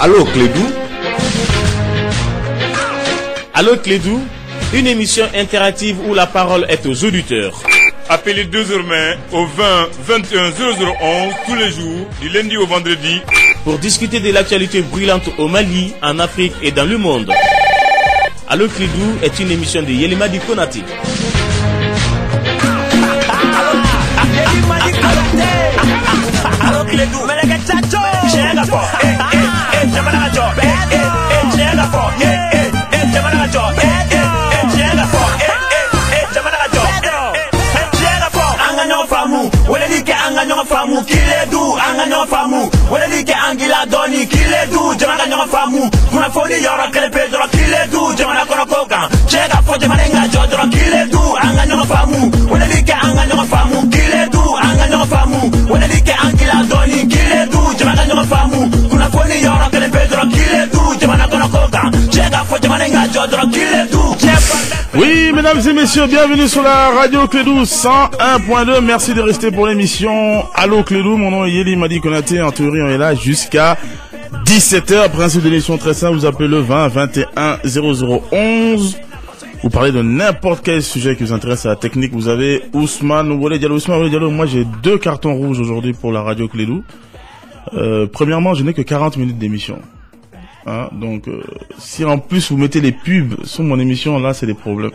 Allô Clédou. Allô Clédou, une émission interactive où la parole est aux auditeurs. Appelez désormais au 20 21 0011 tous les jours, du lundi au vendredi, pour discuter de l'actualité brûlante au Mali, en Afrique et dans le monde. Allô Clédou est une émission de Yelimadi Konaté. Allô Clédou, mais les gars, tchacho, j'ai la force, j'ai la job, j'ai la force, j'ai la job, j'ai la force, j'ai la job, j'ai la force. Anganyo famu, wale like anganyo famu, kiledu, anganyo famu, wale like angila doni, kiledu, anganyo famu, kuna foni yora kelepe dro kiledu, jamana kono koka, chega fo jamana ngajo dro kiledu, anganyo famu, wale like anganyo famu, kiledu, anganyo famu, wale like angila doni, kiledu, jamana famu, kuna foni yora kelepe dro kiledu, jamana kono koka, chega fo jamana ngajo dro kiledu. Oui, mesdames et messieurs, bienvenue sur la radio Clédou 101.2. Merci de rester pour l'émission Allô Clédou. Mon nom est Yelimadi Konaté. En théorie, on est là jusqu'à 17h. Principe de l'émission très simple. Vous appelez le 20 21 0011. Vous parlez de n'importe quel sujet qui vous intéresse à la technique. Vous avez Ousmane Wole Diallo. Ousmane Wole Diallo, moi j'ai 2 cartons rouges aujourd'hui pour la radio Clédou. Premièrement, je n'ai que 40 minutes d'émission. Hein, donc si en plus vous mettez les pubs sur mon émission, là c'est des problèmes.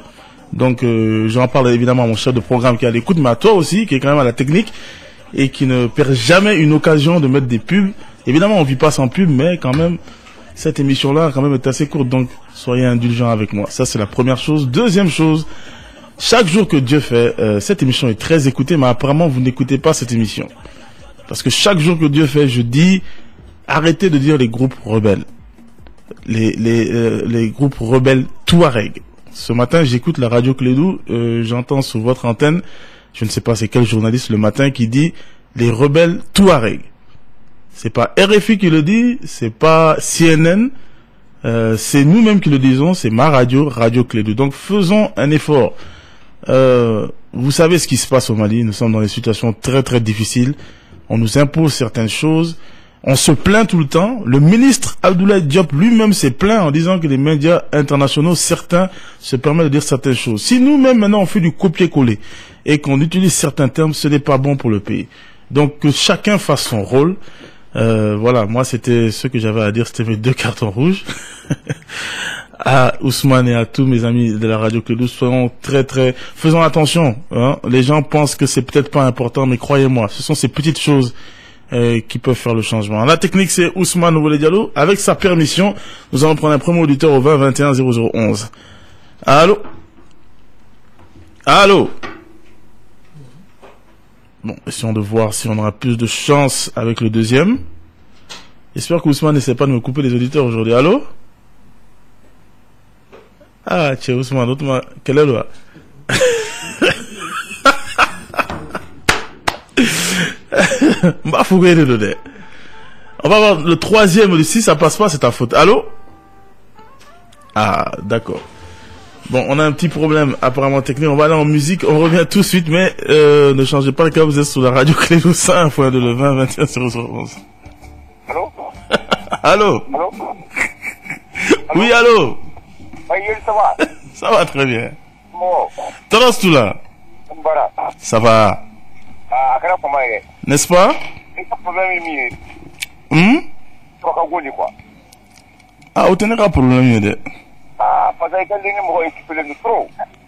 Donc j'en parle évidemment à mon chef de programme qui est à l'écoute, mais à toi aussi qui est quand même à la technique et qui ne perd jamais une occasion de mettre des pubs. Évidemment on vit pas sans pub, mais quand même cette émission là quand même est assez courte, donc soyez indulgents avec moi. Ça c'est la première chose. Deuxième chose, chaque jour que Dieu fait, cette émission est très écoutée, mais apparemment vous n'écoutez pas cette émission. Parce que chaque jour que Dieu fait, je dis arrêtez de dire les groupes rebelles. Les groupes rebelles Touareg. Ce matin, j'écoute la radio Clédou, j'entends sur votre antenne, je ne sais pas c'est quel journaliste le matin qui dit les rebelles Touareg. C'est pas RFI qui le dit, c'est pas CNN, c'est nous-mêmes qui le disons, c'est ma radio, Radio Clédou. Donc faisons un effort. Vous savez ce qui se passe au Mali, nous sommes dans des situations très très difficiles. On nous impose certaines choses. On se plaint tout le temps. Le ministre Abdoulaye Diop lui-même s'est plaint en disant que les médias internationaux, certains, se permettent de dire certaines choses. Si nous-mêmes maintenant on fait du copier-coller et qu'on utilise certains termes, ce n'est pas bon pour le pays. Donc que chacun fasse son rôle. Voilà, moi c'était ce que j'avais à dire, c'était mes 2 cartons rouges. À Ousmane et à tous mes amis de la radio Clédou, faisons attention. Hein. Les gens pensent que c'est peut-être pas important, mais croyez-moi, ce sont ces petites choses qui peuvent faire le changement. La technique, c'est Ousmane Wole Diallo. Avec sa permission, nous allons prendre un premier auditeur au 20 21 0011. Allô? Allô? Bon, essayons de voir si on aura plus de chance avec le deuxième. J'espère que Ousmane n'essaie pas de me couper les auditeurs aujourd'hui. Allô? Ah, tiens, Ousmane, quelle est le... On va voir le troisième. Si ça passe pas, c'est ta faute. Allô? Ah, d'accord. Bon, on a un petit problème apparemment technique. On va aller en musique. On revient tout de suite, mais ne changez pas le câble. Vous êtes sur la radio Clédou 101.2 le 20 21 0011. Allô? Allô? Allô? Oui, allô? Oui, ça va? Ça va très bien. Bon. T'as tout là? Ça va. N'est-ce pas? Ah, vous tenez pas problème.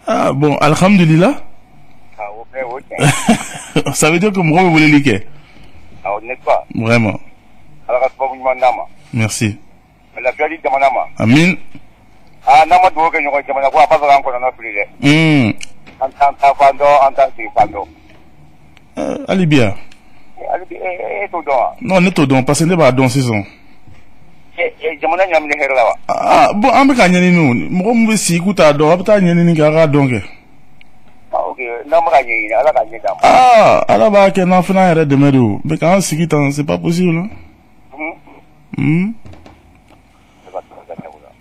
Ah, bon, alhamdulillah. Ça veut dire que moi, vous voulez liker. Vraiment. Merci. Amin. Allez bien. Non, on est au don, parce que n'est pas à don saison. Ah, bon, on peut gagner nous. Moi, je suis écoute à don, après, il y a une gara donc. Ah, alors, bah, qu'un enfant arrête de me dire. Mais quand c'est pas possible, hein?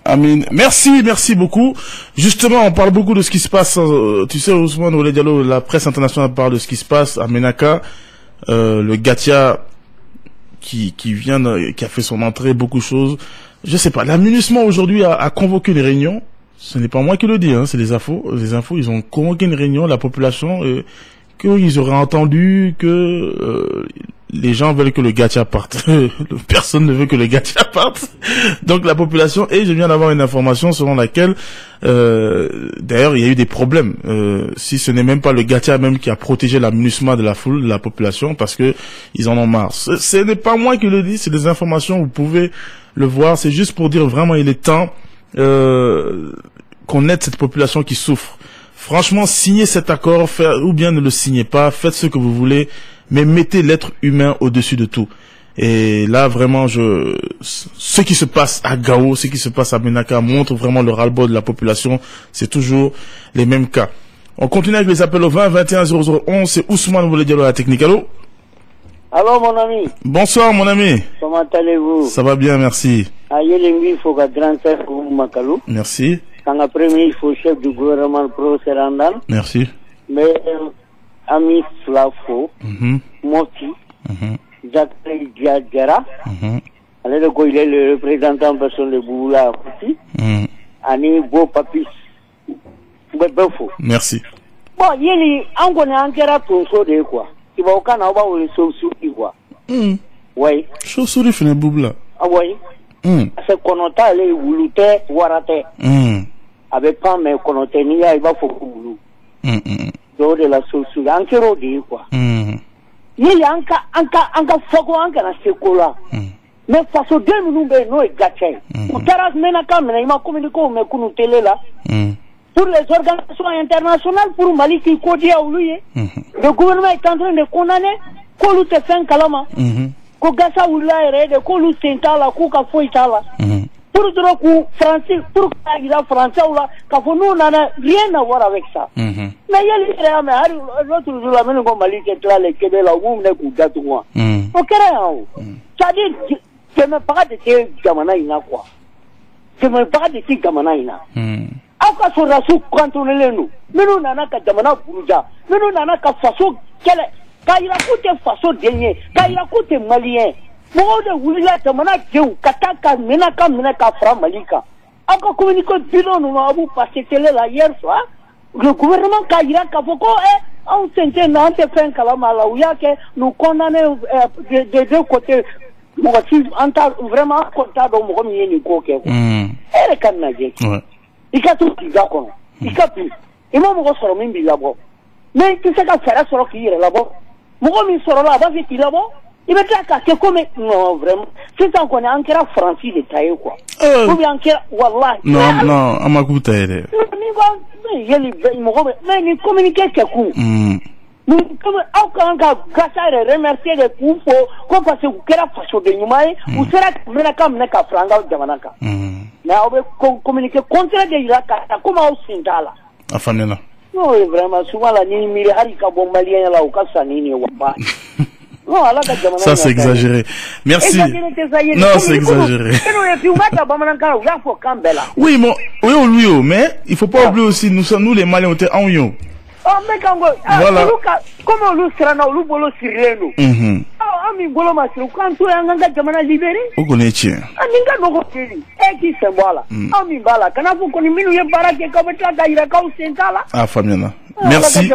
Amin. Merci beaucoup. Justement, on parle beaucoup de ce qui se passe. Tu sais, Ousmane Wole Diallo, la presse internationale parle de ce qui se passe à Ménaka. Le Gatia qui a fait son entrée, beaucoup de choses. Je sais pas. La MINUSMA aujourd'hui a convoqué une réunion. Ce n'est pas moi qui le dis, hein, c'est les infos. Les infos, ils ont convoqué une réunion, la population, qu'ils auraient entendu que les gens veulent que le gacha parte. Personne ne veut que le gacha parte. Donc la population, et je viens d'avoir une information selon laquelle, d'ailleurs, il y a eu des problèmes. Si ce n'est même pas le gacha même qui a protégé la MINUSMA de la foule, de la population, parce que ils en ont marre. Ce n'est pas moi qui le dis, c'est des informations, vous pouvez le voir. C'est juste pour dire vraiment, il est temps qu'on aide cette population qui souffre. Franchement, signez cet accord, ou bien ne le signez pas, faites ce que vous voulez, mais mettez l'être humain au-dessus de tout. Et là, vraiment, ce qui se passe à Gao, ce qui se passe à Menaka montre vraiment le ras-le-bol de la population. C'est toujours les mêmes cas. On continue avec les appels au 20 21 0011. C'est Ousmane, vous voulez dire à la technique. Allô? Allô, mon ami. Bonsoir, mon ami. Comment allez-vous? Ça va bien, merci. Il faut que grand chef Makalou. Merci. Quand le premier, il faut chef du gouvernement pro Serandal. Merci. Mais, ami Flafo, Moti, Jacques Diadjara, il est le représentant personne de Boula aussi. Ani Beau Papis. Merci. Bon, il on connaît encore tout ça de quoi. Il va au Canada ou le Soussou, quoi. Oui. Chaussuri fait une boubla. Ah oui. C'est qu'on a les Woulouté, Warate. Avec pas mes connotés, il va faut Koulou. Donc de la Soussou, encore de quoi. Il y a encore Fogo, encore à ce coup-là. Mais face aux 2 minutes, nous est gâché. Au terrasse, il m'a communiqué, mais qu'on nous télé là. Pour les organisations internationales, pour Mali qui codia ou lui, le gouvernement est en train de condamner Kolou te fait un kalama. Ko gasa ou la de Kolou Sentala, Kouka Foitala. Pour dire que français, pour qu'il y a français ou là, nous n'avons rien à voir avec ça. Mais il y a l'autre jour, la même Mali qui est là, les Québec, là, où on est pour Gatouan. Ok, c'est-à-dire, je ne me parle de ces Gamanaïna, quoi. Je ne me parle de ces Gamanaïna. Aka so rasu contrôler nous. Mais nous n'avons qu'à Jamana Pouja. Mais nous n'avons qu'à façon quelle quand il a coûté façon dernier, quand il a coûté malien. Moi de Willa Jamana Dieu, Kataka Menaka Fra Malika. Aka communiqué bilan nous avons passé télé là hier soir. Le gouvernement Kaira Kafoko on s'entend dans te fait un kalama là où il y a que nous condamnons de deux côtés. Moi si vraiment content de mon premier Nico. Elle est canadienne. Il y a tout qui va comme il y a plus. Et moi, je suis même là-bas. Mais tu sais qu'à faire ça, qui est là-bas. Moi, je suis là-bas, je suis là-bas. Il me dit que comme non, vraiment. C'est ça qu'on est encore français détaillé, quoi. Ou bien encore, wallah. Non, à ma coûte, elle. Mais il communique quelqu'un. Nous, comme aucun gars, remercier les coups, comme parce que vous avez façon de nous, ou sera Menaka Franga de Manaka. Mais on va communiquer contre les Iraq, comme au Sindala. Afamela. Non, vraiment, souvent la nuit, il y a des Malien là, au Kassanini, ou pas. Ça, c'est exagéré. Merci. Non, c'est exagéré. Oui, mais il faut pas oublier aussi, nous les Maliens, on était en yon. Oh, mais quand voilà. Comment on sera dans le bolo sireno? Ami bolo masiro quand tu es en ganga jamana libéré? Au connaître. Aminga no gokeli. Qui c'est voilà? Ami bala. Kana vous connaissez minu ye barake comme ça daïra kao sentala. Ah Famiana. Merci.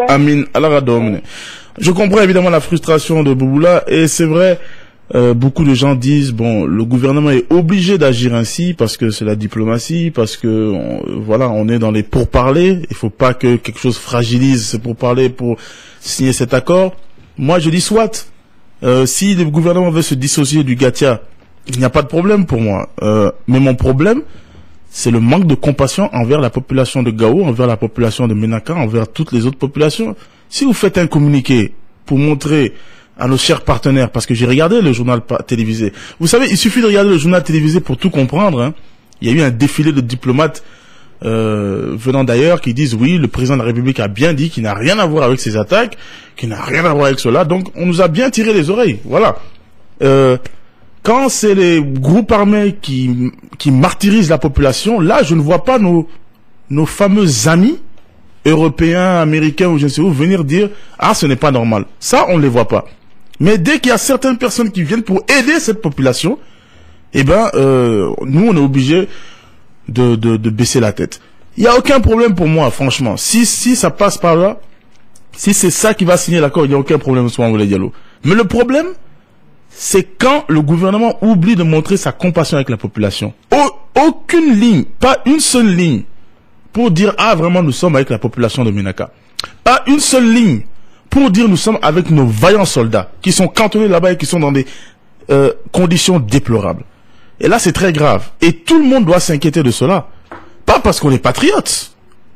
Amin. Allah domine. Je comprends évidemment la frustration de Bouboula et c'est vrai. Beaucoup de gens disent bon, le gouvernement est obligé d'agir ainsi parce que c'est la diplomatie, parce que voilà, on est dans les pourparlers. Il faut pas que quelque chose fragilise ce pourparlers pour signer cet accord. Moi, je dis soit. Si le gouvernement veut se dissocier du Gatia, il n'y a pas de problème pour moi. Mais mon problème, c'est le manque de compassion envers la population de Gao, envers la population de Menaka, envers toutes les autres populations. Si vous faites un communiqué pour montrer à nos chers partenaires, parce que j'ai regardé le journal télévisé. Vous savez, il suffit de regarder le journal télévisé pour tout comprendre. Hein. Il y a eu un défilé de diplomates venant d'ailleurs qui disent oui, le président de la République a bien dit qu'il n'a rien à voir avec ces attaques, qu'il n'a rien à voir avec cela. Donc, on nous a bien tiré les oreilles. Voilà. Quand c'est les groupes armés qui martyrisent la population, là, je ne vois pas nos fameux amis européens, américains ou je ne sais où venir dire ah, ce n'est pas normal. Ça, on ne les voit pas. Mais dès qu'il y a certaines personnes qui viennent pour aider cette population, eh ben, nous, on est obligé de baisser la tête. Il n'y a aucun problème pour moi, franchement. Si ça passe par là, si c'est ça qui va signer l'accord, il n'y a aucun problème, Ousmane Diallo. Mais le problème, c'est quand le gouvernement oublie de montrer sa compassion avec la population. Aucune ligne, pas une seule ligne, pour dire, ah, vraiment, nous sommes avec la population de Ménaka. Pas une seule ligne pour dire, nous sommes avec nos vaillants soldats, qui sont cantonnés là-bas et qui sont dans des conditions déplorables. Et là, c'est très grave. Et tout le monde doit s'inquiéter de cela. Pas parce qu'on est patriotes,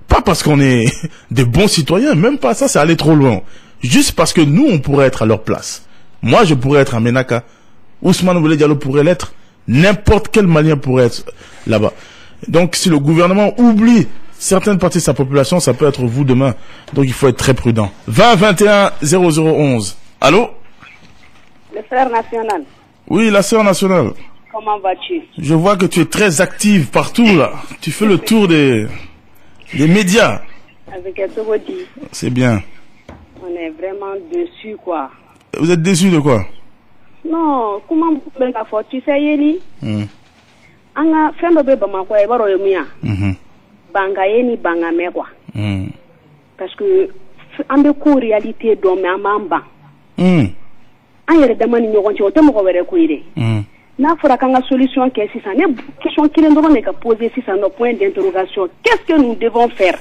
pas parce qu'on est des bons citoyens, même pas ça, c'est aller trop loin. Juste parce que nous, on pourrait être à leur place. Moi, je pourrais être à Ménaka. Ousmane Oulé Diallo pourrait l'être. N'importe quel Malien pourrait être là-bas. Donc, si le gouvernement oublie certaines parties de sa population, ça peut être vous demain. Donc, il faut être très prudent. 20 21 0011. Allô? Le frère national. Oui, la sœur nationale. Comment vas-tu? Je vois que tu es très active partout, là. Tu fais le tour des médias. Avec Etogodi. C'est bien. On est vraiment dessus, quoi. Vous êtes déçu de quoi? Non, comment vous pouvez la faute? Tu sais, Yeli? Anga, fendo be Bamako, et baro yemia. Banga yeni banga me, quoi. Parce que, en de coup, réalité, d'homme, à mamba. En yere demani nyogonchi, o temo ko were kuire. N'a fera qu'un solution qui est si ça n'est question qui ne qu'à poser si ça nos points d'interrogation. Qu'est-ce que nous devons faire?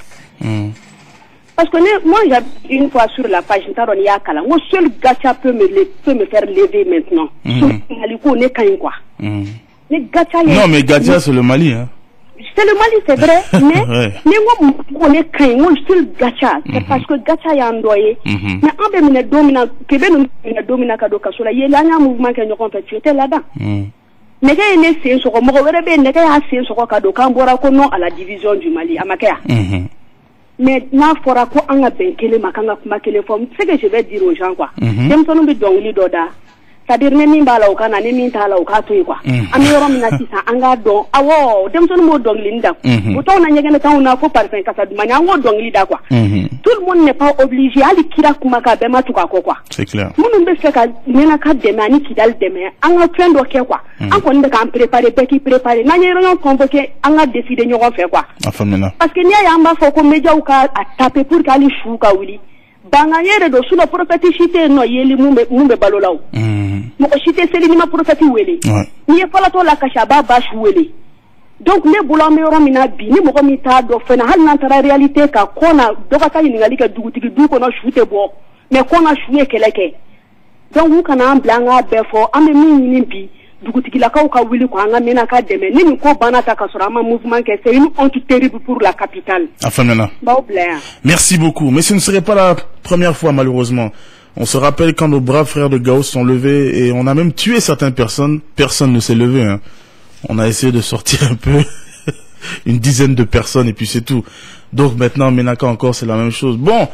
Parce que moi, j'ai une fois sur la page, mon seul gacha peut me faire lever maintenant. Sur n'est qu'un quoi. Non, mais gacha, c'est le Mali, hein. C'est le Mali, c'est vrai, mais moi, on est qu'un, mon seul gacha. C'est parce que gacha est endoyé. Mais en bémine domina, que ben nous domina kadoka sur la, il y a un mouvement qui nous compte, tu étais là-dedans. Mais quand il est sur le mot, il y a un sur kadoka, on voit qu'on à la division du Mali, à Makea. Mais n'a fora ko anga benkele makanga kuma kele forme, c'est que je vais dire aux gens quoi. Dem sonu bi dongli doda. C'est-à-dire ne min bala o kana ne min tala o ka to quoi. Ami yoro mina sisa anga don awo dem sonu mo dongli nda. Autant na nyegene ta on a fo parfait kasa du manya ngo dongli da quoi. Tout le monde n'est pas obligé ali kira kuma ka be matuka ko quoi. C'est clair. Munu be se ka mena ka de mani kidal de me anga plan do ke quoi. An ko nde ka préparer be ki préparer na nyero yon convoquer anga décider nyogo fait quoi. Parce que ni ya amba fo ko meja ou ka taper pour kali chou ka wuli. Bangayere do suna prophète chité no yeli mumbe balolaw. Mo ko chité seli ni ma prophète wele. Ni e fala to la kashaba bash wele. Donc ne bulame yoro mina bi ni mo ko mi ta do fena hal nan tara réalité ka kona do ka tani ngali ka dugutigi du ko no chute bo. Mais kona choué keleke. Donc vous kana blanga befo ame mi ni bi dugutigi la ka ka wili ko anga mena ka deme ni ko banata ka sora ma mouvement que c'est une honte terrible pour la capitale. Merci beaucoup, mais ce ne serait pas la première fois malheureusement. On se rappelle quand nos braves frères de Gao sont levés et on a même tué certaines personnes, personne ne s'est levé hein. On a essayé de sortir un peu une dizaine de personnes et puis c'est tout. Donc maintenant Ménaka encore c'est la même chose. Bon,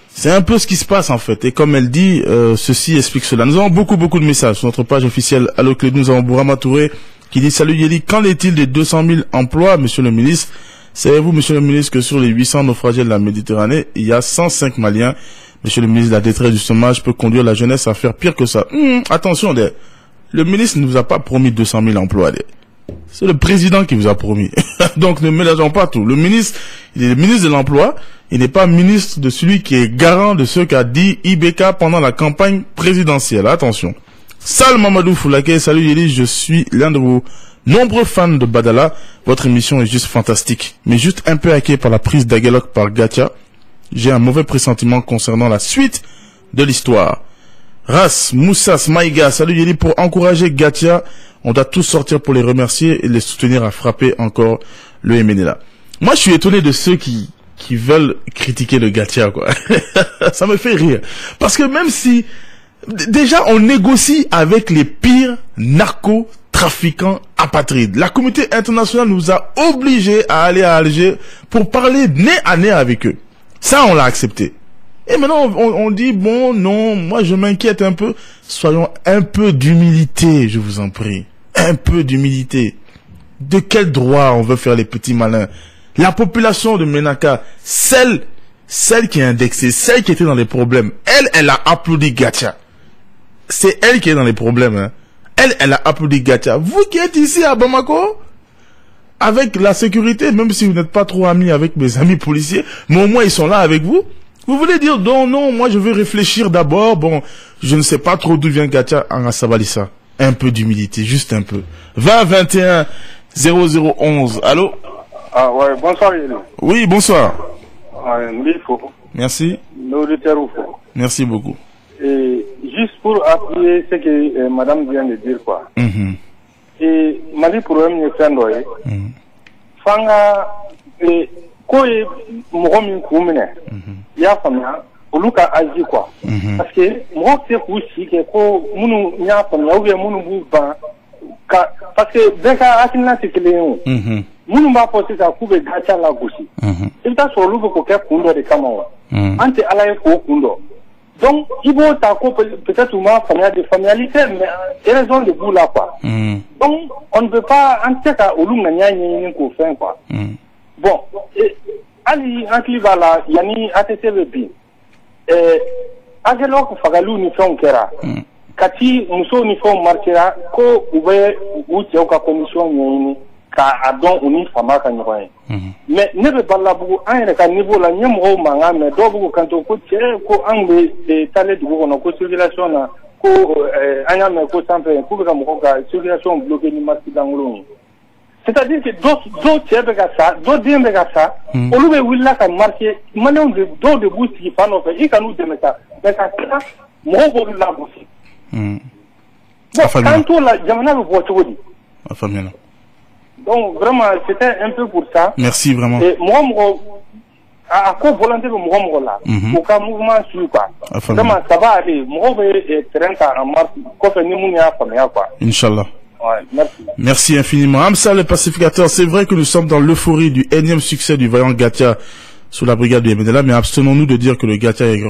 c'est un peu ce qui se passe en fait. Et comme elle dit, ceci explique cela. Nous avons beaucoup de messages sur notre page officielle. Alors que nous avons Bourama Touré qui dit: salut Yeli, qu'en est-il des 200 000 emplois, monsieur le ministre? Savez-vous, monsieur le ministre, que sur les 800 naufragés de la Méditerranée, il y a 105 Maliens? Monsieur le ministre, la détresse du chômage peut conduire la jeunesse à faire pire que ça. Attention, le ministre ne vous a pas promis 200 000 emplois. C'est le président qui vous a promis. Donc ne mélangeons pas tout. Le ministre, il est le ministre de l'emploi. Il n'est pas ministre de celui qui est garant de ce qu'a dit IBK pendant la campagne présidentielle. Attention. Salut Mamadou Foulake, salut Yeli, je suis l'un de vos nombreux fans de Badala. Votre émission est juste fantastique. Mais juste un peu hacké par la prise d'Aguelok par Gatia. J'ai un mauvais pressentiment concernant la suite de l'histoire. Ras, Moussas, Maïga, salut Yeli, pour encourager Gatia, on doit tous sortir pour les remercier et les soutenir à frapper encore le MNLA. Moi, je suis étonné de ceux qui veulent critiquer le Gatia, quoi. Ça me fait rire. Parce que même si, déjà, on négocie avec les pires narcotrafiquants apatrides. La communauté internationale nous a obligés à aller à Alger pour parler nez à nez avec eux. Ça, on l'a accepté. Et maintenant, on dit, bon, non, moi, je m'inquiète un peu. Soyons un peu d'humilité, je vous en prie. Un peu d'humilité. De quel droit on veut faire les petits malins? La population de Ménaka, celle qui est indexée, celle qui était dans les problèmes, elle a applaudi Gatia. c'est elle qui est dans les problèmes. Hein. Elle a applaudi Gatia. Vous qui êtes ici à Bamako, avec la sécurité, même si vous n'êtes pas trop amis avec mes amis policiers, mais au moins ils sont là avec vous. Vous voulez dire, non, moi je veux réfléchir d'abord. Bon, je ne sais pas trop d'où vient Gatia en Sabalissa. Un peu d'humilité, juste un peu. 20 21 0011. Allô? Ah ouais, bonsoir Yéli. Oui, bonsoir. Merci. Merci. Merci beaucoup. Et juste pour appuyer ce que madame vient de dire, quoi. Et Mali problème est fait d'oyer. Fanga et quoi est mon min koumine. Ya famia oluka aji quoi. Parce que moi c'est aussi que ko munu nya famia ou bien munu bu ba parce que dès qu'à Atina c'est que les munu ba poser ça couper gacha la gauche. Il t'a sur l'ouvre ko ke kundo de kamawa. Ante ala ko kundo. Donc, il faut peut-être famille de familialité, mais il y a raison de vous là, quoi. Donc, on ne peut pas, en tout cas, au long de quoi. Bon, Ali, Antivala, Yani, ATCVP, Agelo, Fagalou, ni fait kera. Kati, Mousso, ni fait marquera, ko, ouvert, ou tioka commission, ni, ka adon, uni, fama, kanyoye. Mais ne veut pas la boue, un niveau la nyamro manga, mais d'où quand on coûte, ko angle de talent de vous, on a circulation, ko, un ko simple, pour que circulation bloquée ni masque d'anglais. C'est-à-dire que d'autres tiers de ça, d'autres bien de ça, au lieu de Willa qui marqué, maintenant de d'autres de bouts qui font fait, il nous démet ça. Mais ça, moi, vous la bouche. Quand on la jamana le voit, tu dis. Donc, vraiment, c'était un peu pour ça. Merci, vraiment. Et moi, à quoi volonté de moi, là, aucun mouvement sur quoi. Vraiment, ça va aller. Moi, je vais être en mars, quoi, ni mounia, quoi. Inch'Allah. Ouais, merci. Merci infiniment. Amsa, le pacificateur, c'est vrai que nous sommes dans l'euphorie du énième succès du vaillant Gatia sous la brigade du MNLA, mais abstenons-nous de dire que le Gatia est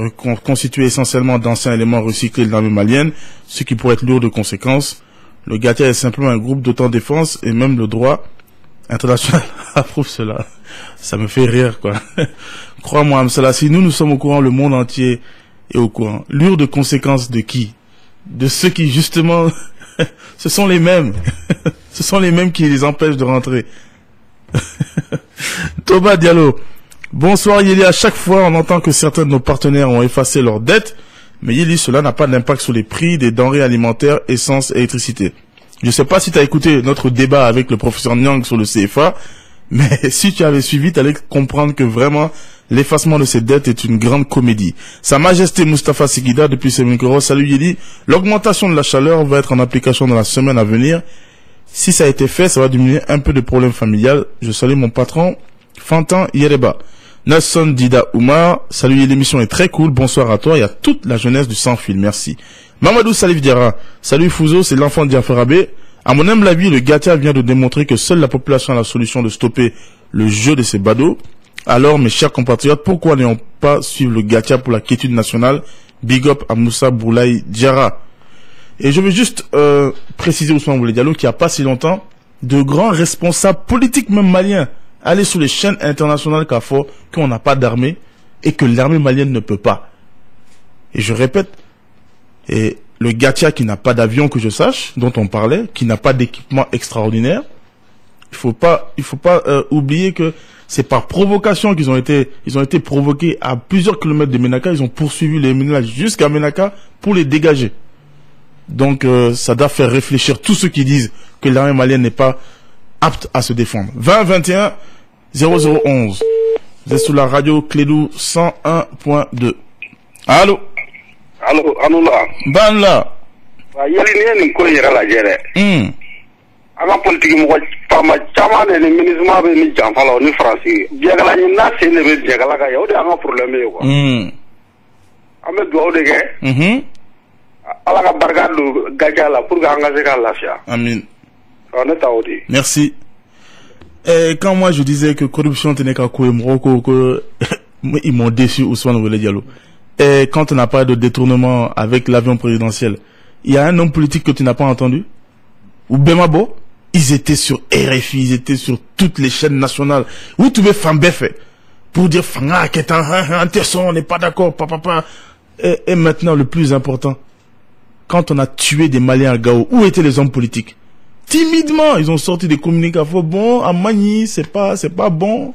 constitué essentiellement d'anciens éléments recyclés de l'armée malienne, ce qui pourrait être lourd de conséquences. Le Gatia est simplement un groupe d'autodéfense et même le droit international approuve cela. Ça me fait rire, quoi. Crois-moi, Amsala, si nous sommes au courant, le monde entier est au courant. Lourd de conséquences de qui? De ceux qui, justement, ce sont les mêmes. Ce sont les mêmes qui les empêchent de rentrer. Thomas Diallo. Bonsoir Yéli. À chaque fois, on entend que certains de nos partenaires ont effacé leurs dettes. Mais Yéli, cela n'a pas d'impact sur les prix des denrées alimentaires, essence et électricité. Je ne sais pas si tu as écouté notre débat avec le professeur Nyang sur le CFA, mais si tu avais suivi, tu allais comprendre que vraiment, l'effacement de ces dettes est une grande comédie. Sa Majesté Moustapha Sikida, depuis ses micros, salut Yéli. L'augmentation de la chaleur va être en application dans la semaine à venir. Si ça a été fait, ça va diminuer un peu de problèmes familiales. Je salue mon patron, Fantan Yereba. Nasson Dida Oumar, salut, l'émission est très cool, bonsoir à toi et à toute la jeunesse du sans-fil, merci. Mamadou Salif Diarra, salut Fouzo, c'est l'enfant de Diafarabé. À mon humble avis, le Gatia vient de démontrer que seule la population a la solution de stopper le jeu de ces badauds. Alors, mes chers compatriotes, pourquoi n'ayons pas suivre le Gatia pour la quiétude nationale? Big up à Moussa Boulaye Diarra. Et je veux juste préciser Ousmane Boulay Diallo qu'il n'y a pas si longtemps, de grands responsables politiques, même maliens, allaient sur les chaînes internationales CAFO qu'on n'a pas d'armée et que l'armée malienne ne peut pas. Et je répète, et le Gatia qui n'a pas d'avion que je sache, dont on parlait, qui n'a pas d'équipement extraordinaire, il faut pas oublier que c'est par provocation qu'ils ont été provoqués à plusieurs kilomètres de Ménaka. Ils ont poursuivi les Ménaka jusqu'à Ménaka pour les dégager. Donc ça doit faire réfléchir tous ceux qui disent que l'armée malienne n'est pas apte à se défendre. 20 21 0011. Vous êtes sous la radio Clédou 101.2. Allô? Allô, Anoula. Ban là. Yéli ni ko yera la jere. Ala politique mo ko ma chama ne ministre be ni janfalo ni français. Jegala ni na se ne be jegala ka yow de anga problème yo ko. Ame do de ke. Ala ka barka do gajala pour que engager ka lafia. Amin. On est taudi. Merci. Et quand moi je disais que corruption tenait qu'à Kouemroko, que ils m'ont déçu Ousmane Boulay Diallo. Et quand on n'a pas de détournement avec l'avion présidentiel, il y a un homme politique que tu n'as pas entendu? Ou Bemabo? Ils étaient sur RFI, ils étaient sur toutes les chaînes nationales. Où tu veux Fambeffe pour dire Fanga qu'est un tesson, on n'est pas d'accord, papa. Et maintenant le plus important, quand on a tué des Maliens à Gao, où étaient les hommes politiques? Timidement, ils ont sorti des communiqués. Bon, à Magny, c'est pas bon.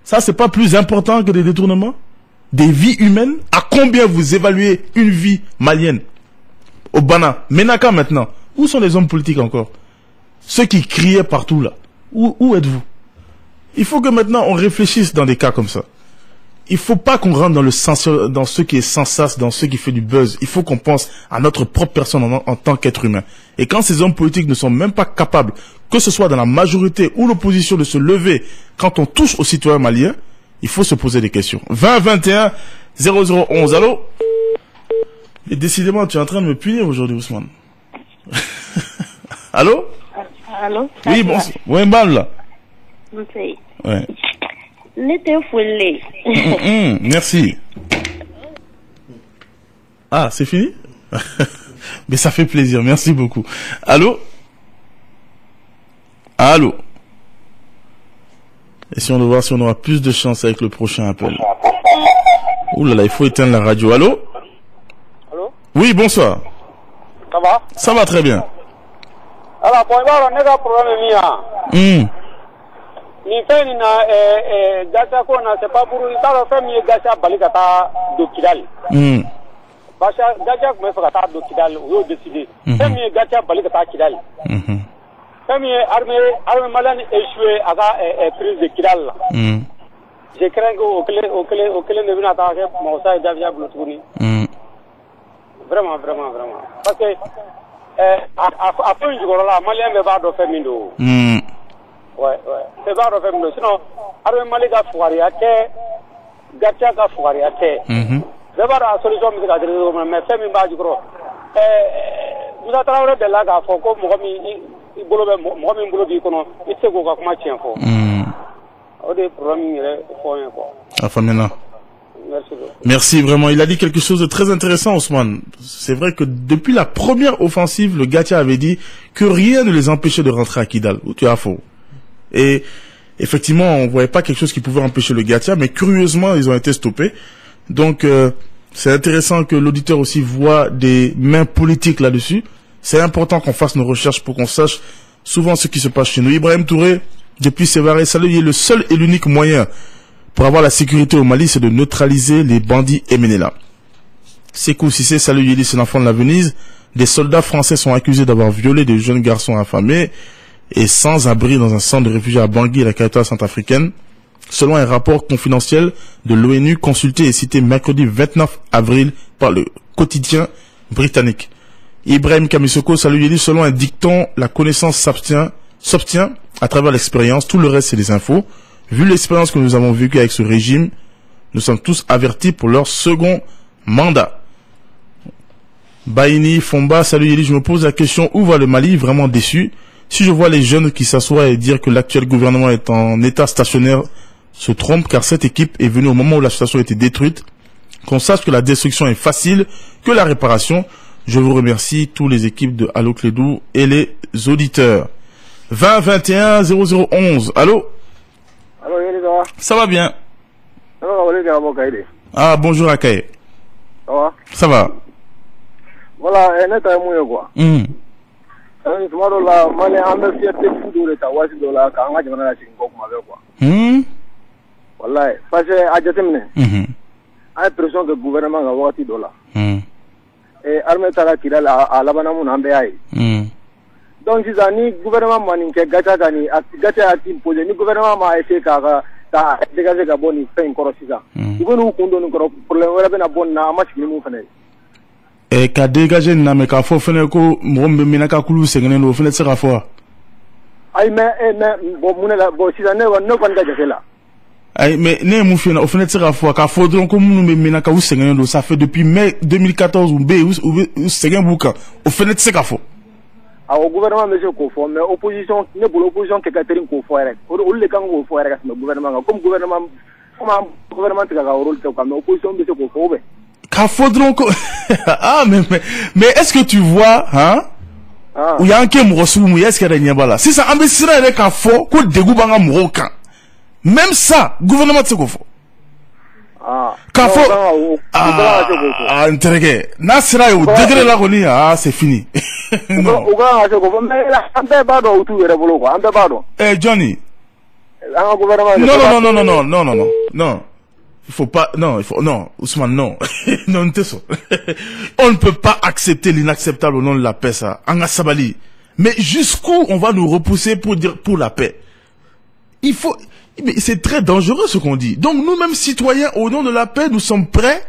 Ça, c'est pas plus important que des détournements? Des vies humaines? À combien vous évaluez une vie malienne? Au Bana, Ménaka maintenant. Où sont les hommes politiques encore? Ceux qui criaient partout là. Où êtes-vous? Il faut que maintenant on réfléchisse dans des cas comme ça. Il faut pas qu'on rentre dans ce qui est sans sas, dans ce qui fait du buzz. Il faut qu'on pense à notre propre personne en tant qu'être humain. Et quand ces hommes politiques ne sont même pas capables, que ce soit dans la majorité ou l'opposition, de se lever quand on touche aux citoyens maliens, il faut se poser des questions. 20 21 0011. Allô? Et décidément, tu es en train de me punir aujourd'hui, Ousmane. Allô? Allô? Oui, bon. Oui, mal là. Ouais. Merci. Ah, c'est fini? Mais ça fait plaisir, merci beaucoup. Allô? Allô? Essayons de voir si on aura plus de chance avec le prochain appel. Ouh là là, il faut éteindre la radio. Allô? Allô? Oui, bonsoir. Ça va? Ça va très bien. Alors, pour voir, on a un problème. Ni fait ni na gasa ko na c'est pas pour il parle fait mi gasa balikata do Kidal. Basha gasa ko me fa do Kidal o décider. Fait mi gasa balikata Kidal. Fait mi armée malane échoué aga prise de Kidal. Je crains que au clé ne vient pas avec mon ça Davia Blotuni. Vraiment. Parce que à fin du jour là malien me va do fait mindo. Ouais. C'est pas refait, sinon, Arme Malika Fouariate, Gatchaka Fouariate. C'est pas la solution, mais fait une base gros. Vous avez travaillé de là, il faut que Mohamed Boulodi, il sait qu'on va commencer un peu. On est problème, enfin, maintenant. Merci vraiment. Il a dit quelque chose de très intéressant, Ousmane. C'est vrai que depuis la première offensive, le Gatia avait dit que rien ne les empêchait de rentrer à Kidal. Où tu as faux. Et effectivement, on voyait pas quelque chose qui pouvait empêcher le Gatia, mais curieusement, ils ont été stoppés. Donc, c'est intéressant que l'auditeur aussi voit des mains politiques là-dessus. C'est important qu'on fasse nos recherches pour qu'on sache souvent ce qui se passe chez nous. Ibrahim Touré, depuis Sévaré, salut, il est le seul et l'unique moyen pour avoir la sécurité au Mali, c'est de neutraliser les bandits MNLA. Sekou Sissé, salut, Yéli, c'est l'enfant de la Venise. Des soldats français sont accusés d'avoir violé des jeunes garçons affamés et sans abri dans un centre de réfugiés à Bangui, la capitale centrafricaine. Selon un rapport confidentiel de l'ONU consulté et cité mercredi 29 avril par le quotidien britannique. Ibrahim Kamisoko, salut Yéli, selon un dicton, la connaissance s'obtient à travers l'expérience, tout le reste c'est des infos. Vu l'expérience que nous avons vécue avec ce régime, nous sommes tous avertis pour leur second mandat. Baini Fomba, salut Yéli, je me pose la question, où va le Mali? Vraiment déçu. Si je vois les jeunes qui s'assoient et dire que l'actuel gouvernement est en état stationnaire, se trompent, car cette équipe est venue au moment où la situation était détruite. Qu'on sache que la destruction est facile, que la réparation. Je vous remercie, tous les équipes de Allo Clédou et les auditeurs. 20 21 0011. Allô? Allô, ça va bien? Ah, bonjour Akaye. Ça va? Ça va. Voilà, quoi. La Mali a une fierté fou de l'État, $10 quand on a demandé à quoi. Voilà, parce que à Jatemne, a l'impression que le gouvernement a $10. Et l'armée t'a tiré à la banane en BAI. Donc, si le gouvernement m'a dit que Gacha a imposé, le gouvernement m'a essayé de dégager la bonne fait une corruption. Vous pouvez nous condamner pour le bonne match que nous faisons. Et qu'a dégagé na me ka fo fene ko mo mbe mina ka kulu sengene no fene tsaka fo ay mais bon munela bon si ne no kan gaje là ay mais ne mu fene o fene tsaka fo ka fo donc ko munu mbe mina ka usengene no ça fait depuis mai 2014 ou be ou segen buka o fene tsaka fo au gouvernement monsieur ko fo mais opposition ne pour l'opposition que Catherine ko fo rek o le kan ko fo rek mais gouvernement comme gouvernement tsaka ka rôle to comme opposition monsieur ko fo be. Ah, mais est-ce que tu vois, hein? Où il y a un qui est est-ce qu'il y a là? Si ça ambitionnait avec un faux, que dégoût banga mouroka. Même ça, gouvernement de ce qu'on fait. Kafo. Interrogué. Nasra ou degré la roni, c'est fini. Non. Johnny. Non. Il faut pas, non, Ousmane, non. Non, on ne peut pas accepter l'inacceptable au nom de la paix, ça. Anga Sabali. Mais jusqu'où on va nous repousser pour dire pour la paix? Mais c'est très dangereux ce qu'on dit. Donc nous-mêmes citoyens, au nom de la paix, nous sommes prêts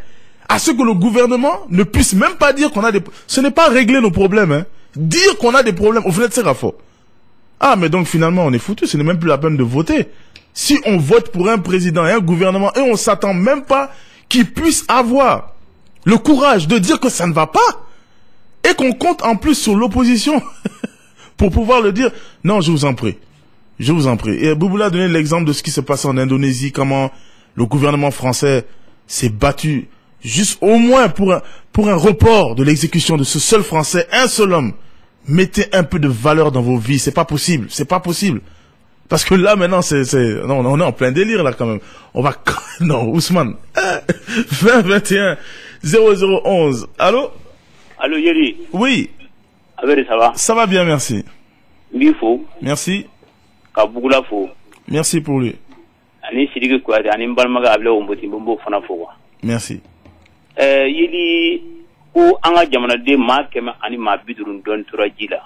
à ce que le gouvernement ne puisse même pas dire qu'on a des... Ce n'est pas régler nos problèmes, hein. Dire qu'on a des problèmes, au fait, c'est rafo. Ah, mais donc finalement, on est foutu. Ce n'est même plus la peine de voter. Si on vote pour un président et un gouvernement et on s'attend même pas qu'il puisse avoir le courage de dire que ça ne va pas et qu'on compte en plus sur l'opposition pour pouvoir le dire, non, je vous en prie. Je vous en prie. Et Bouboula a donné l'exemple de ce qui se passe en Indonésie, comment le gouvernement français s'est battu juste au moins pour un report de l'exécution de ce seul Français, un seul homme. Mettez un peu de valeur dans vos vies, c'est pas possible, c'est pas possible. Parce que là maintenant non, on est en plein délire là quand même. On va non, Ousmane. 20 21 0011. Allô? Allô Yeri. Oui. Avec ça va? Ça va bien, merci. Bifo. Merci. Kabugula fo. Merci pour lui. Ani sidiki kwade ani mbalmaga abla omboti bombo fana fo wa. Merci. Yeli ko anga jamana de ma kema ani ma bidurun don turajila.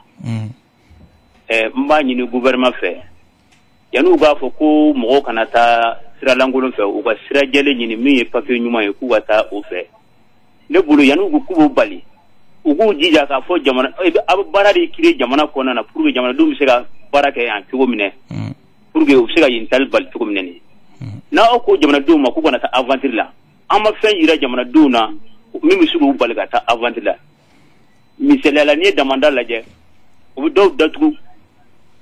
Mba nyini gouvernement fait. Yanu ga fo ko mo kana ta sira langolon fe o ga sira jele nyini mi papier nyuma e ku wata o fe. Le bulu yanu ku kubo bali. Ugu jija ka fo jamana abu barari kire jamana ko na pour jamana dum se ga baraka yan tugo mine pour que se ga yintal bal tugo mine na ko jamana dum ma ku na ta aventure la ama fen yira jamana duna mi sugu bal ga ta aventure la mi se la ni demanda la je o do datu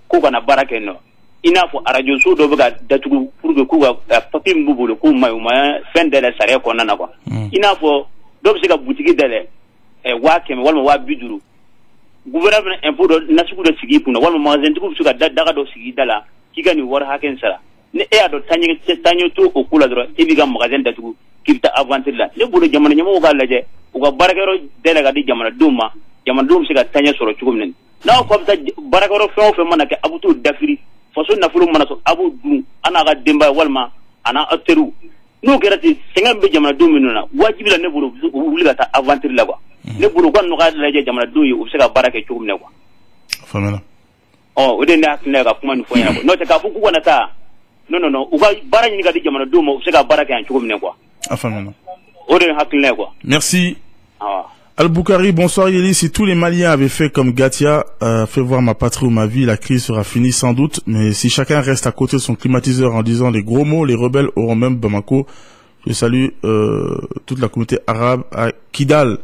ko na baraka no ina fo arajo so do ga datu pour que ku ga papi mbubulo ko ma fen de la sare ko na ko ina fo do se ga boutique de wa keme walma wa biduru gouvernement impôt do nasuku do sigi puna walma magasin tuku suka daga do sigi dala kiga ni war haken sara ne e ado tanyo to o kula dro e biga magasin datuku kibta avantir la ne budo jamana nyamo ga laje o ga barakero delega di jamana dum siga tanya soro tukum nen na ko ta barakero fe manake abutu dafiri faso nafulu manaso abu dum ana ga demba walma ana atteru no gerati sengambe jamana dum minuna wajibi la ne budo wuliga ta avantir la quoi ne buru ko no ga laje jamana do yi ubsega barake chugum ne ko famela o de na ne ga kuma ni fo yana ko no te ka fuku wana ta no uga barani ni ga di jamana do mo ubsega barake an chugum ne ko famela o de hakle ne ko merci. Al-Boukari, bonsoir Yeli. Si tous les Maliens avaient fait comme Gatia, fait voir ma patrie ou ma vie, la crise sera finie sans doute. Mais si chacun reste à côté de son climatiseur en disant les gros mots, les rebelles auront même Bamako. Je salue toute la communauté arabe à Kidal.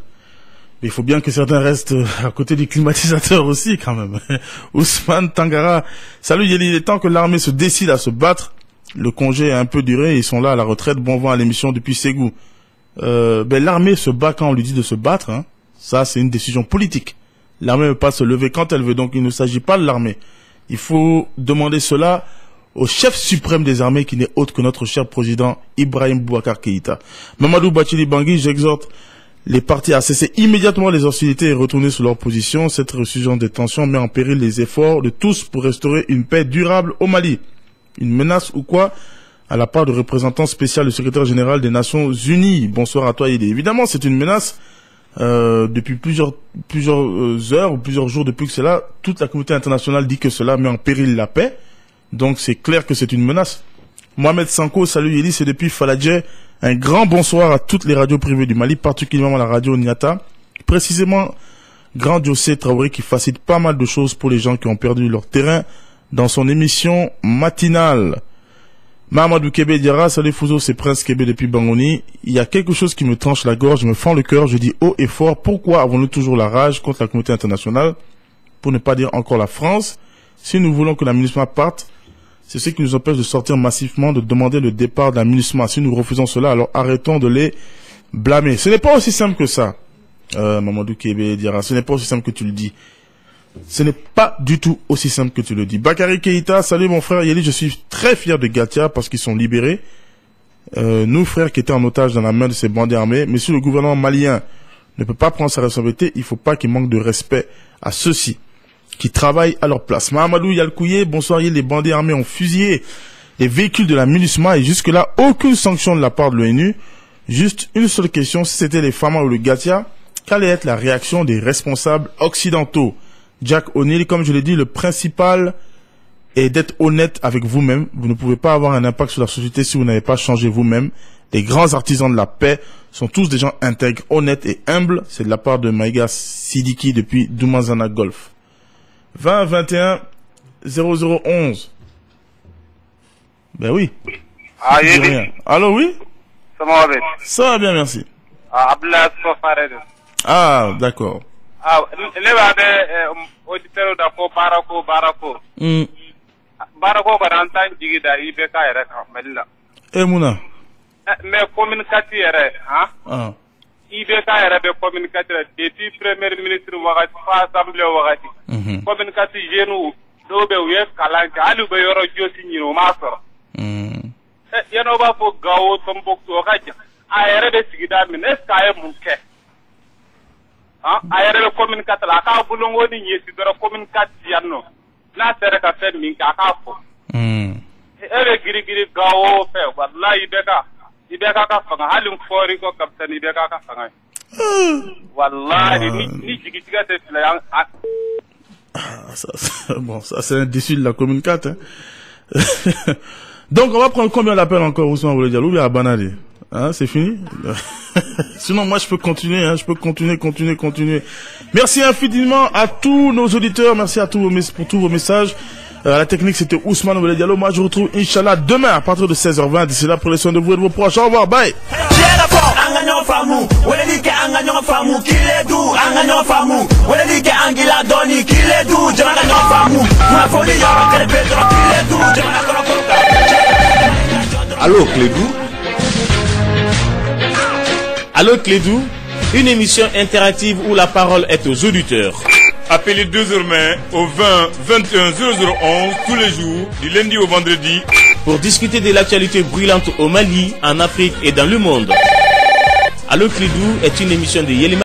Mais il faut bien que certains restent à côté du climatisateur aussi, quand même. Ousmane Tangara. Salut Yeli, il est temps que l'armée se décide à se battre. Le congé a un peu duré, ils sont là à la retraite. Bon vent à l'émission depuis Ségou. L'armée se bat quand on lui dit de se battre, hein. Ça, c'est une décision politique. L'armée ne peut pas se lever quand elle veut, donc il ne s'agit pas de l'armée. Il faut demander cela au chef suprême des armées qui n'est autre que notre cher président Ibrahim Boubacar Keïta. Mamadou Bathily Bangui, j'exhorte les partis à cesser immédiatement les hostilités et retourner sur leur position. Cette résurgence des tensions met en péril les efforts de tous pour restaurer une paix durable au Mali. Une menace ou quoi? À la part du représentant spécial du secrétaire général des Nations Unies. Bonsoir à toi, Yeli. Évidemment, c'est une menace. Depuis plusieurs heures ou plusieurs jours depuis que cela, toute la communauté internationale dit que cela met en péril la paix. Donc c'est clair que c'est une menace. Mohamed Sanko, salut Yeli, c'est depuis Faladje. Un grand bonsoir à toutes les radios privées du Mali, particulièrement la radio Niata. Précisément, Grand Diocé Traoré qui facilite pas mal de choses pour les gens qui ont perdu leur terrain dans son émission matinale. Mahamadou Kébé dira, salut Fouzo, c'est Prince Kébé depuis Bangoni. Il y a quelque chose qui me tranche la gorge, me fend le cœur, je dis haut et fort, pourquoi avons-nous toujours la rage contre la communauté internationale, pour ne pas dire encore la France? Si nous voulons que la MINUSMA parte, c'est ce qui nous empêche de sortir massivement, de demander le départ de la MINUSMA. Si nous refusons cela, alors arrêtons de les blâmer. Ce n'est pas aussi simple que ça, Mahamadou Kébé dira, ce n'est pas aussi simple que tu le dis. Ce n'est pas du tout aussi simple que tu le dis. Bakary Keïta, salut mon frère Yeli, je suis très fier de Gatia parce qu'ils sont libérés. nous frères qui étaient en otage dans la main de ces bandits armés, mais si le gouvernement malien ne peut pas prendre sa responsabilité, il ne faut pas qu'il manque de respect à ceux-ci qui travaillent à leur place. Mahamadou Yalkouye, bonsoir, les bandits armés ont fusillé les véhicules de la MINUSMA et jusque-là, aucune sanction de la part de l'ONU. Juste une seule question, si c'était les Fama ou le Gatia, quelle allait être la réaction des responsables occidentaux? Jack O'Neill, comme je l'ai dit, le principal est d'être honnête avec vous-même. Vous ne pouvez pas avoir un impact sur la société si vous n'avez pas changé vous-même. Les grands artisans de la paix sont tous des gens intègres, honnêtes et humbles. C'est de la part de Maïga Sidiki depuis Doumazana Golf. 20 21 0011. Ben oui. Ah, oui. Allô, oui? Ça va bien, merci. Ah, d'accord. Ah, auditeur d'Ako, Barako. Barako, Barantan, Digida, Ibeka, Melilla. Eh, Mouna. Mais communicateur, hein? Ibeka, communicateur, depuis premier ministre, assemblée, communicateur, genou, Dobe, West, Kalanka, Alubayoro, Josin, Master. Yanova for Gao, Tombok, Raja. I read a Sigida, Minesca, Munke. I read a communicator, I can't belong on you to the communicatiano. Not that I said, Minka. Every Giri Gao, but lie better. Ibeka from Halum Forico, Captain Ibeka. Wallahi, ni to get it. Bon, ça c'est un déçu de la communicateur. Donc on va prendre combien d'appels encore Ousmane Diallo ou bien à Banadi? Hein, c'est fini? Sinon moi je peux continuer, hein, je peux continuer. Merci infiniment à tous nos auditeurs, merci à tous pour tous vos messages. La technique c'était Ousmane Diallo. Moi je vous retrouve Inch'Allah demain à partir de 16h20. D'ici là, prenez soin de vous et de vos proches. Au revoir, bye. Allô Clédou. Allô Clédou, une émission interactive où la parole est aux auditeurs. Appelez désormais au 20 21 0011 tous les jours, du lundi au vendredi, pour discuter de l'actualité brûlante au Mali, en Afrique et dans le monde. Allô Clédou est une émission de Yelima.